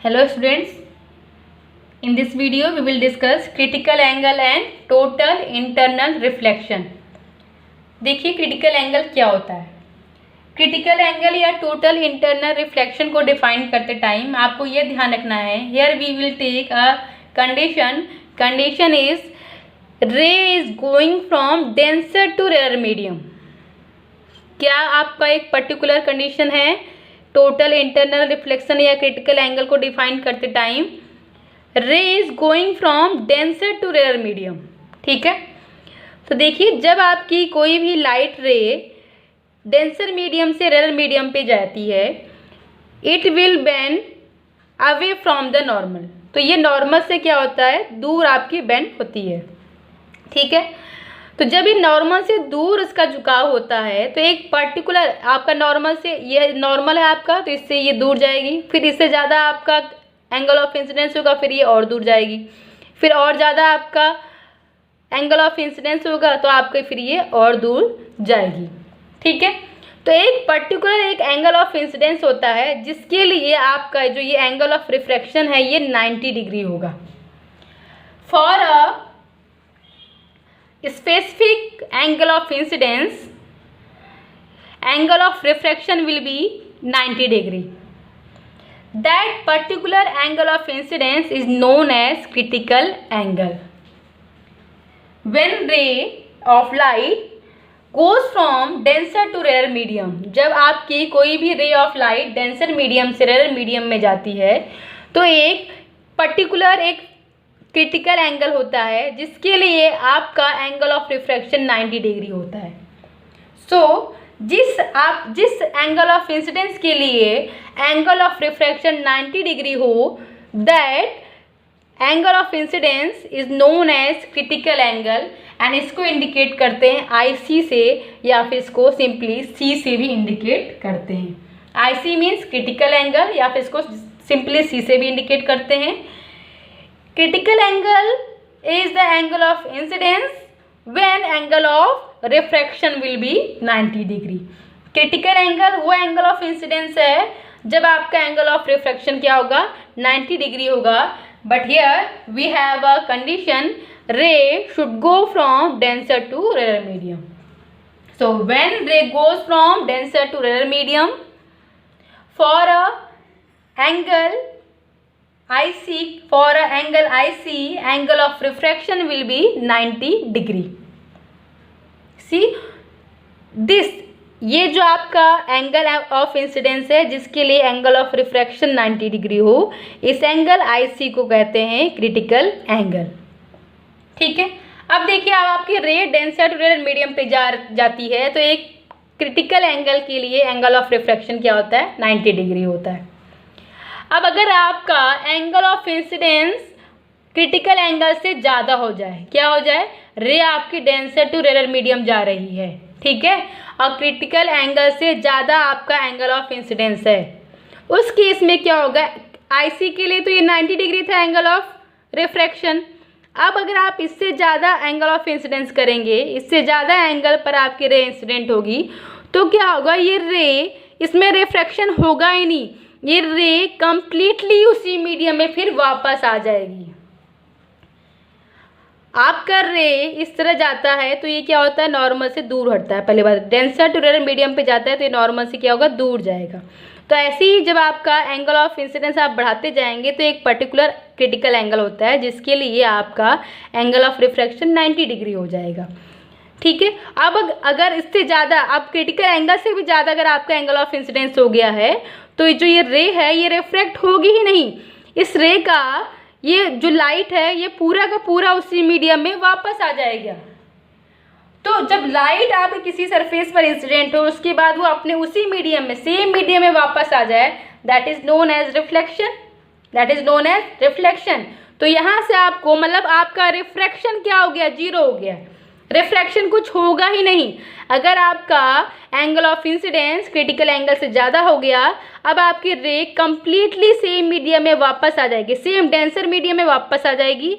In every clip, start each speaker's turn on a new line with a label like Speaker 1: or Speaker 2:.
Speaker 1: Hello students, in this video we will discuss critical angle and total internal reflection. देखिए critical angle क्या होता है। Critical angle या total internal reflection को define करते time आपको यह ध्यान रखना है, here we will take a condition is ray is going from denser to rare medium. क्या आपका एक पर्टिकुलर कंडीशन है टोटल इंटरनल रिफ्लेक्शन या क्रिटिकल एंगल को डिफाइन करते time, ray is going from denser to rare medium. ठीक है, तो देखिए जब आपकी कोई भी लाइट रे डेंसर मीडियम से रेयर मीडियम पे जाती है, it will bend away from the normal. तो ये नॉर्मल से क्या होता है, दूर आपकी बेंड होती है। ठीक है, तो जब ये नॉर्मल से दूर इसका झुकाव होता है तो एक पर्टिकुलर आपका नॉर्मल से, ये नॉर्मल है आपका, तो इससे ये दूर जाएगी, फिर इससे ज़्यादा आपका एंगल ऑफ इंसिडेंस होगा, फिर ये और दूर जाएगी, फिर और ज़्यादा आपका एंगल ऑफ इंसिडेंस होगा तो आपके फिर ये और दूर जाएगी। ठीक है, तो एक पर्टिकुलर एक एंगल ऑफ इंसिडेंस होता है जिसके लिए आपका जो ये एंगल ऑफ रिफ्रैक्शन है ये 90 डिग्री होगा। For a specific angle of incidence, angle of refraction will be 90 degree. That particular angle of incidence is known as critical angle. When ray of light goes from denser to rarer medium, जब आपकी कोई भी ray of light denser medium से rarer medium में जाती है तो एक पर्टिकुलर एक क्रिटिकल एंगल होता है जिसके लिए आपका एंगल ऑफ रिफ्रैक्शन 90 डिग्री होता है। जिस एंगल ऑफ इंसिडेंस के लिए एंगल ऑफ रिफ्रैक्शन 90 डिग्री हो, that angle of incidence is known as critical angle, and इसको इंडिकेट करते हैं IC से, या फिर इसको सिंपली C से भी इंडिकेट करते हैं। IC मीन्स क्रिटिकल एंगल, या फिर इसको सिंपली C से भी इंडिकेट करते हैं। Critical angle is the angle of incidence when angle of refraction will be 90 degree. Critical angle वो angle of incidence है जब आपका angle of refraction क्या होगा, 90 degree होगा। But here we have a condition, ray should go from denser to rarer medium. So when ray goes from denser to rarer medium, for a angle IC, for a angle IC, angle of refraction will be 90 degree. See this, ये जो आपका angle of incidence है जिसके लिए angle of refraction 90 degree हो, इस angle IC को कहते हैं क्रिटिकल एंगल। ठीक है, अब देखिए अब आपकी रे डेंसर टू रेयर मीडियम पे जाती है तो एक क्रिटिकल एंगल के लिए एंगल ऑफ रिफ्रैक्शन क्या होता है, 90 डिग्री होता है। अब अगर आपका angle of incidence critical angle से ज़्यादा हो जाए, क्या हो जाए, रे आपकी डेंसर टू रेयर मीडियम जा रही है, ठीक है, और क्रिटिकल एंगल से ज़्यादा आपका एंगल ऑफ इंसिडेंस है, उस केस में क्या होगा, IC के लिए तो ये 90 डिग्री था एंगल ऑफ रिफ्रैक्शन। अब अगर आप इससे ज़्यादा एंगल ऑफ इंसिडेंस करेंगे, इससे ज़्यादा एंगल पर आपकी रे इंसिडेंट होगी, तो क्या होगा, ये रे इसमें रिफ्रैक्शन होगा ही नहीं, ये रे कंप्लीटली उसी मीडियम में फिर वापस आ जाएगी। आपका रे इस तरह जाता है तो ये क्या होता है, नॉर्मल से दूर हटता है। पहले बात, डेंसर टू रेयर मीडियम पे जाता है तो ये नॉर्मल से क्या होगा, दूर जाएगा। तो ऐसे ही जब आपका एंगल ऑफ इंसिडेंस आप बढ़ाते जाएंगे तो एक पर्टिकुलर क्रिटिकल एंगल होता है जिसके लिए आपका एंगल ऑफ रिफ्रैक्शन 90 डिग्री हो जाएगा। ठीक है, अब अगर इससे ज़्यादा, अब क्रिटिकल एंगल से भी ज़्यादा अगर आपका एंगल ऑफ इंसिडेंस हो गया है तो जो ये रे है ये रिफ्रैक्ट होगी ही नहीं। इस रे का ये जो लाइट है ये पूरा का पूरा उसी मीडियम में वापस आ जाएगा। तो जब लाइट आपके किसी सरफेस पर इंसिडेंट हो उसके बाद वो अपने उसी मीडियम में, सेम मीडियम में वापस आ जाए, that is known as reflection, that is known as reflection. तो यहाँ से आपको मतलब आपका रिफ्रैक्शन क्या हो गया, जीरो हो गया, रिफ्रैक्शन कुछ होगा ही नहीं। अगर आपका angle of incidence critical angle से ज़्यादा हो गया, अब आपकी रे कंप्लीटली सेम मीडियम में वापस आ जाएगी, सेम डेंसर मीडियम में वापस आ जाएगी,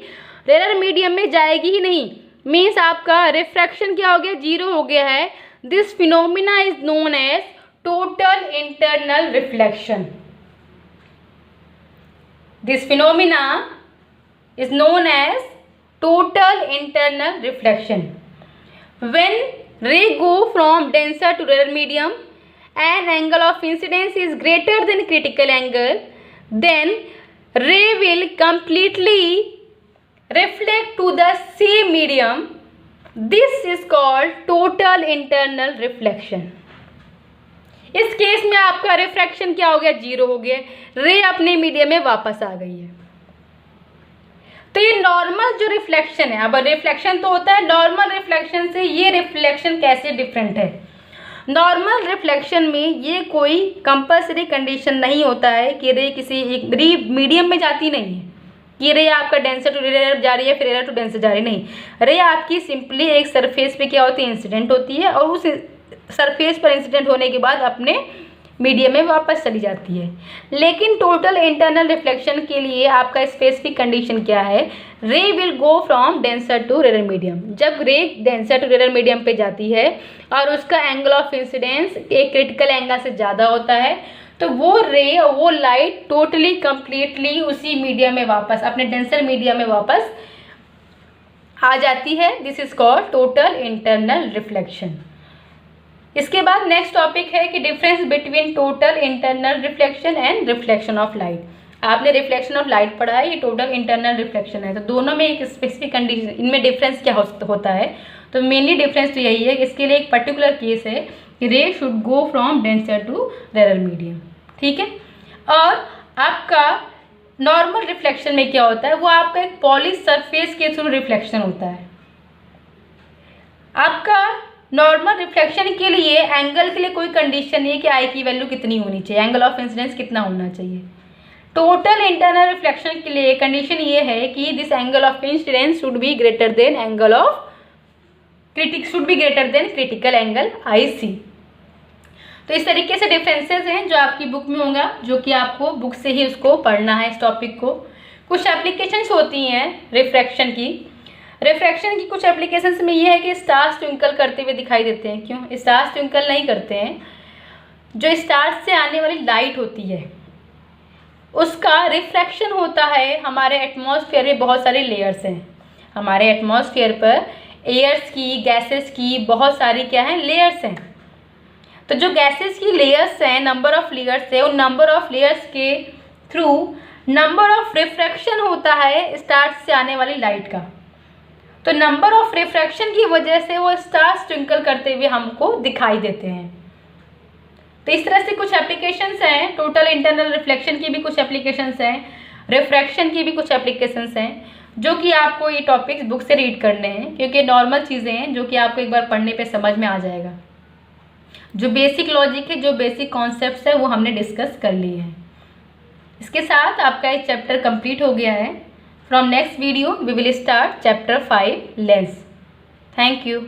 Speaker 1: रेयर मीडियम में जाएगी ही नहीं। मीन्स आपका रिफ्रैक्शन क्या हो गया, जीरो हो गया है। This phenomena is known as total internal reflection. This phenomena is known as total internal reflection. When ray go from denser to rarer medium, an angle of incidence is greater than critical angle, then ray will completely reflect to the same medium. This is called total internal reflection. इस case में आपका refraction क्या हो गया, 0 हो गया, रे अपने मीडियम में वापस आ गई है। तो ये नॉर्मल जो रिफ्लेक्शन है, अब रिफ्लेक्शन तो होता है, नॉर्मल रिफ्लेक्शन से ये रिफ्लेक्शन कैसे डिफरेंट है। नॉर्मल रिफ्लेक्शन में ये कोई कंपल्सरी कंडीशन नहीं होता है कि रे किसी एक मीडियम में जाती नहीं है, कि रे आपका डेंसर टू रेयर जा रही है फिर रेयर टू डेंसर जा रही, नहीं, रे आपकी सिंपली एक सरफेस पे क्या होती है, इंसिडेंट होती है, और उस सरफेस पर इंसिडेंट होने के बाद अपने मीडियम में वापस चली जाती है। लेकिन टोटल इंटरनल रिफ्लेक्शन के लिए आपका स्पेसिफिक कंडीशन क्या है, ray will go from denser to rare medium. जब ray denser to rare medium पे जाती है और उसका एंगल ऑफ इंसिडेंस एक क्रिटिकल एंगल से ज़्यादा होता है, तो वो रे और वो लाइट टोटली कंप्लीटली उसी मीडियम में वापस अपने डेंसर मीडियम में वापस आ जाती है। This is called total internal reflection. इसके बाद नेक्स्ट टॉपिक है कि difference between total internal reflection and reflection of light. आपने रिफ्लेक्शन ऑफ लाइट पढ़ा है, ये टोटल इंटरनल रिफ्लेक्शन है, तो दोनों में एक स्पेसिफिक कंडीशन, इनमें डिफरेंस क्या होता है, तो मेनली डिफरेंस तो यही है कि इसके लिए एक पर्टिकुलर केस है कि ray should go from denser to rare medium, ठीक है। और आपका नॉर्मल रिफ्लेक्शन में क्या होता है, वो आपका एक पॉलिश सरफेस के थ्रू रिफ्लेक्शन होता है। आपका नॉर्मल रिफ्लेक्शन के लिए एंगल के लिए कोई कंडीशन नहीं है कि आई की वैल्यू कितनी होनी चाहिए, एंगल ऑफ इंसिडेंस कितना होना चाहिए। टोटल इंटरनल रिफ्लेक्शन के लिए कंडीशन ये है कि this angle of incidence should be greater than angle of critical angle IC। तो इस तरीके से डिफरेंसेस हैं जो आपकी बुक में होगा, जो कि आपको बुक से ही उसको पढ़ना है इस टॉपिक को। कुछ एप्लीकेशंस होती हैं रिफ्रैक्शन की कुछ एप्लीकेशंस में ये है कि स्टार्स ट्विंकल करते हुए दिखाई देते हैं। क्यों स्टार्स ट्विंकल नहीं करते हैं, जो स्टार्स से आने वाली लाइट होती है उसका रिफ्रैक्शन होता है। हमारे एटमॉस्फेयर में बहुत सारे लेयर्स हैं, हमारे एटमॉस्फेयर पर एयर्स की, गैसेस की बहुत सारी क्या हैं, लेयर्स हैं। तो जो गैसेस की लेयर्स हैं, नंबर ऑफ लेयर्स है, उन नंबर ऑफ लेयर्स के थ्रू नंबर ऑफ रिफ्रैक्शन होता है स्टार्स से आने वाली लाइट का। तो नंबर ऑफ रिफ्रैक्शन की वजह से वो स्टार्स ट्विंकल करते हुए हमको दिखाई देते हैं। तो इस तरह से कुछ एप्लीकेशंस हैं, टोटल इंटरनल रिफ्लेक्शन की भी कुछ एप्लीकेशंस हैं, रिफ्रैक्शन की भी कुछ एप्लीकेशंस हैं, जो कि आपको ये टॉपिक्स बुक से रीड करने हैं, क्योंकि नॉर्मल चीज़ें हैं जो कि आपको एक बार पढ़ने पे समझ में आ जाएगा। जो बेसिक लॉजिक है, जो बेसिक कॉन्सेप्ट्स है, वो हमने डिस्कस कर लिए हैं। इसके साथ आपका एक चैप्टर कंप्लीट हो गया है। From next video we will start chapter 5 lens. Thank you.